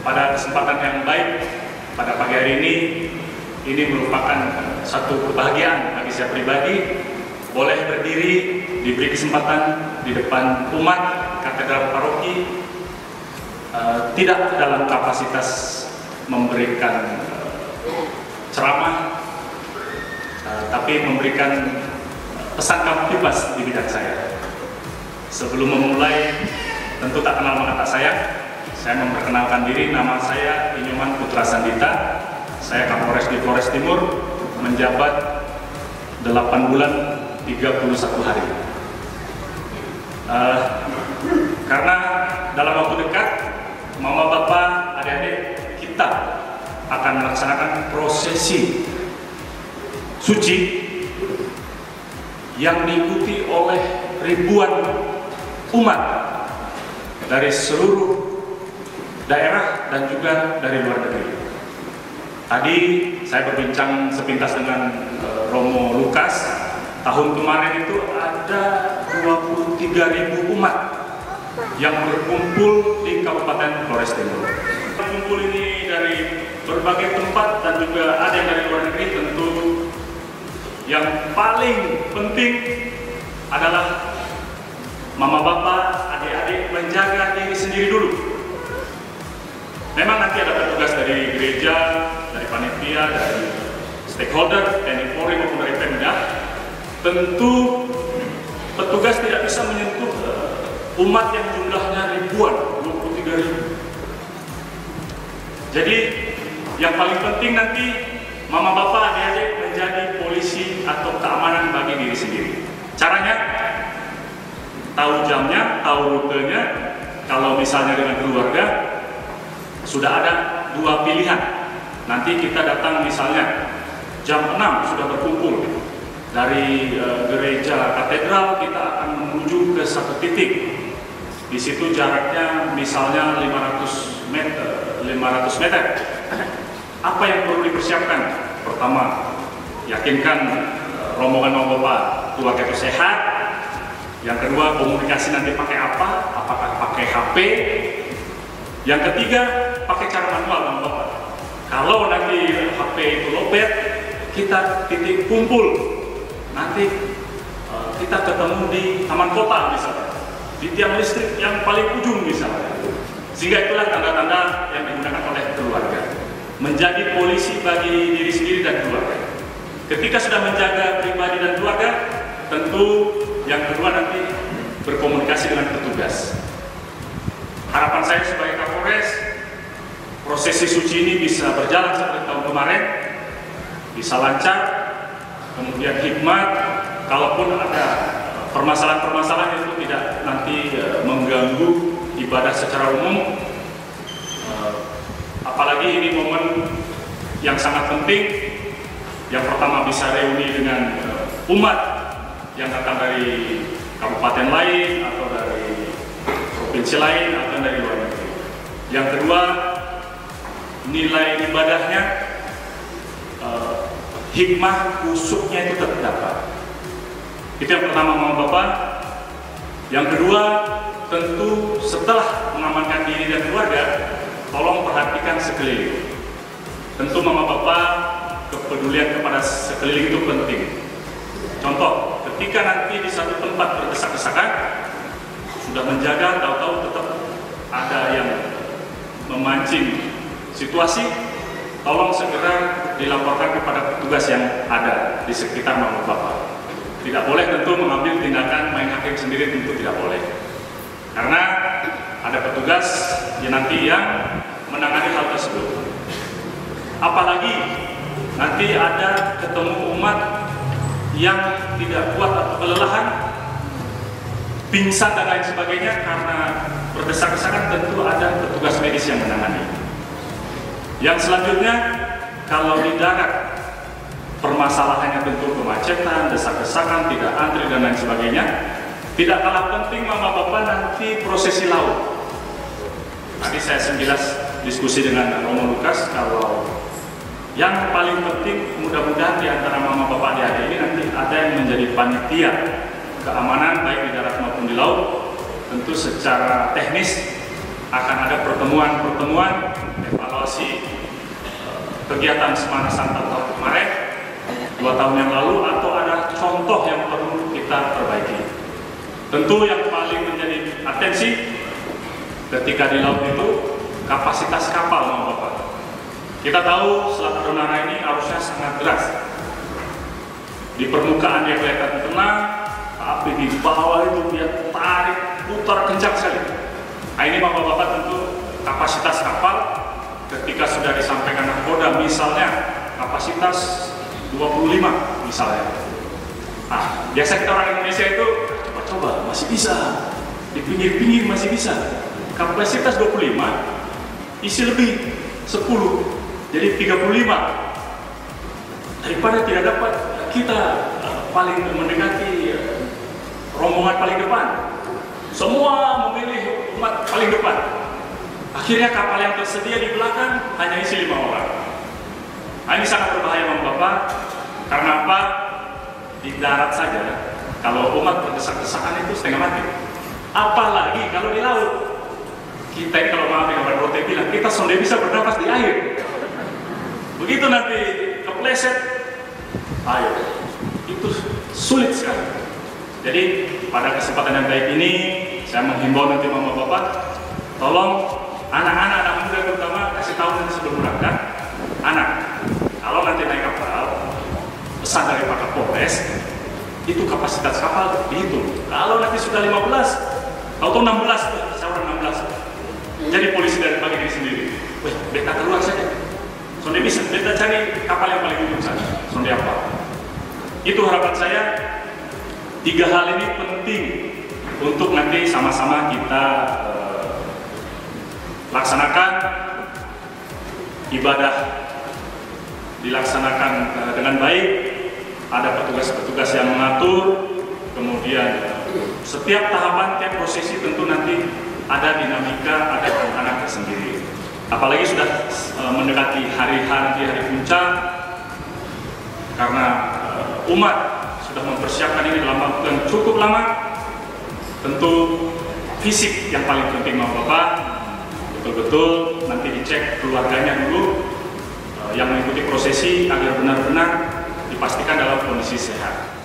pada kesempatan yang baik pada pagi hari ini merupakan satu kebahagiaan bagi saya pribadi, boleh berdiri, diberi kesempatan di depan umat Katedral Paroki, tidak dalam kapasitas memberikan ceramah, tapi memberikan pesan kamtibas di bidang saya. Sebelum memulai, tentu tak kenal maka tak saya memperkenalkan diri. Nama saya Inyuman Putra Sandita. Saya Kapolres di Flores Timur, menjabat 8 bulan 31 hari. Karena dalam waktu dekat, Mama Bapak, adik-adik kita akan melaksanakan prosesi suci yang diikuti oleh ribuan umat dari seluruh daerah dan juga dari luar negeri. Tadi saya berbincang sepintas dengan Romo Lukas. Tahun kemarin itu ada 23.000 umat yang berkumpul di Kabupaten Flores Timur. Kumpul ini dari berbagai tempat dan juga ada yang dari luar negeri. Tentu yang paling penting adalah Mama Bapak, adik-adik menjaga diri sendiri dulu. Memang nanti ada petugas dari gereja, dari panitia, dari stakeholder, TNI Polri maupun dari Pemda. Tentu petugas tidak bisa menyentuh umat yang jumlahnya ribuan, 23.000. Jadi yang paling penting nanti Mama Bapak, adik-adik menjadi polisi atau keamanan bagi diri sendiri. Caranya, tahu jamnya, tahu rutenya. Kalau misalnya dengan keluarga, sudah ada 2 pilihan. Nanti kita datang misalnya jam 6 sudah berkumpul dari gereja katedral, kita akan menuju ke satu titik. Di situ jaraknya misalnya 500 meter. Apa yang perlu dipersiapkan? Pertama, yakinkan rombongan Mama Bapak keluarga itu sehat. Yang kedua, komunikasi nanti pakai apa? Apakah pakai HP? Yang ketiga, pakai cara manual Mama Bapak. Kalau nanti HP itu lowbat, kita titik kumpul. Nanti kita ketemu di taman kota misalnya, di tiang listrik yang paling ujung misalnya. Sehingga itulah tanda-tanda yang digunakan oleh keluarga. Menjadi polisi bagi diri sendiri dan keluarga. Ketika sudah menjaga pribadi dan keluarga, tentu yang kedua nanti berkomunikasi dengan petugas. Harapan saya sebagai Kapolres, prosesi suci ini bisa berjalan seperti tahun kemarin, bisa lancar, kemudian hikmat. Kalaupun ada permasalahan-permasalahan itu tidak nanti mengganggu ibadah secara umum. Apalagi ini momen yang sangat penting. Yang pertama bisa reuni dengan umat yang datang dari kabupaten lain atau dari provinsi lain atau dari luar negeri. Yang kedua, nilai ibadahnya, hikmah khusyuknya itu terdapat. Itu yang pertama Mama Bapak. Yang kedua, tentu setelah mengamankan diri dan keluarga, tolong perhatikan sekeliling. Tentu Mama Bapak, kepedulian kepada sekeliling itu penting. Contoh, ketika nanti di satu tempat berdesak-desakan, sudah menjaga, tahu-tahu tetap ada yang memancing situasi, tolong segera dilaporkan kepada petugas yang ada di sekitar Mama Bapak. Tidak boleh tentu mengambil tindakan main hakim sendiri, tentu tidak boleh. Karena ada petugas yang nanti yang menangani hal tersebut. Apalagi nanti ada ketemu umat yang tidak kuat atau kelelahan, pingsan dan lain sebagainya karena berdesak-desakan, tentu ada petugas medis yang menangani. Yang selanjutnya, kalau di darat permasalahannya tentu kemacetan, desak-desakan, tidak antri dan lain sebagainya. Tidak kalah penting Mama Bapak nanti prosesi laut. Tadi saya sekilas diskusi dengan Romo Lukas, kalau yang paling penting mudah-mudahan di antara Mama Bapak adik-adik ini nanti ada yang menjadi panitia keamanan baik di darat maupun di laut. Tentu secara teknis akan ada pertemuan-pertemuan evaluasi kegiatan Semana Santa tahun kemarin, 2 tahun yang lalu, atau ada contoh yang perlu kita perbaiki. Tentu yang paling menjadi atensi ketika di laut itu kapasitas kapal, Bapak. Kita tahu Selat Adonara ini arusnya sangat deras. Di permukaan dia kelihatan tenang, tapi di bawah itu dia tarik, putar kencang sekali. Nah, ini Bapak-Bapak tentu kapasitas kapal ketika sudah disampaikan nakoda, misalnya kapasitas 25 misalnya. Nah, biasa kita orang Indonesia itu coba masih bisa, di pinggir-pinggir masih bisa. Kapasitas 25, isi lebih 10, jadi 35. Daripada tidak dapat, kita paling mendekati rombongan paling depan. Semua memilih umat paling depan. Akhirnya kapal yang tersedia di belakang hanya isi 5 orang. Nah, ini sangat berbahaya, Bapak. Karena apa? Di darat saja, kalau umat berdesak-desakan itu setengah mati. Apalagi kalau di laut. Kita ini kalau maaf yang Pak Rote bilang, kita sudah bisa bernafas di air. Begitu nanti kepleset, ayo, itu sulit sekali. Jadi pada kesempatan yang baik ini, saya menghimbau nanti Mama Bapak, tolong anak-anak, anak muda terutama, kasih tahu nanti sebelum berangkat, anak, kalau nanti naik kapal, pesan dari Pak Kapolres, itu kapasitas kapal dihitung. Kalau nanti sudah 15 atau 16, saya orang 16, jadi polisi dari pagi diri sendiri. Weh, beta keluar saja. Sonde bisa, beta cari kapal yang paling ujung saja. Sonde apa? Itu harapan saya. 3 hal ini penting untuk nanti sama-sama kita laksanakan ibadah, dilaksanakan dengan baik. Ada petugas-petugas yang mengatur, kemudian setiap tahapan, tiap prosesi tentu nanti ada dinamika, ada tantangan tersendiri. Apalagi sudah mendekati hari puncak, karena umat sudah mempersiapkan ini dalam waktu yang cukup lama. Tentu fisik yang paling penting, Bapak, betul-betul nanti dicek keluarganya dulu yang mengikuti prosesi agar benar-benar dipastikan dalam kondisi sehat.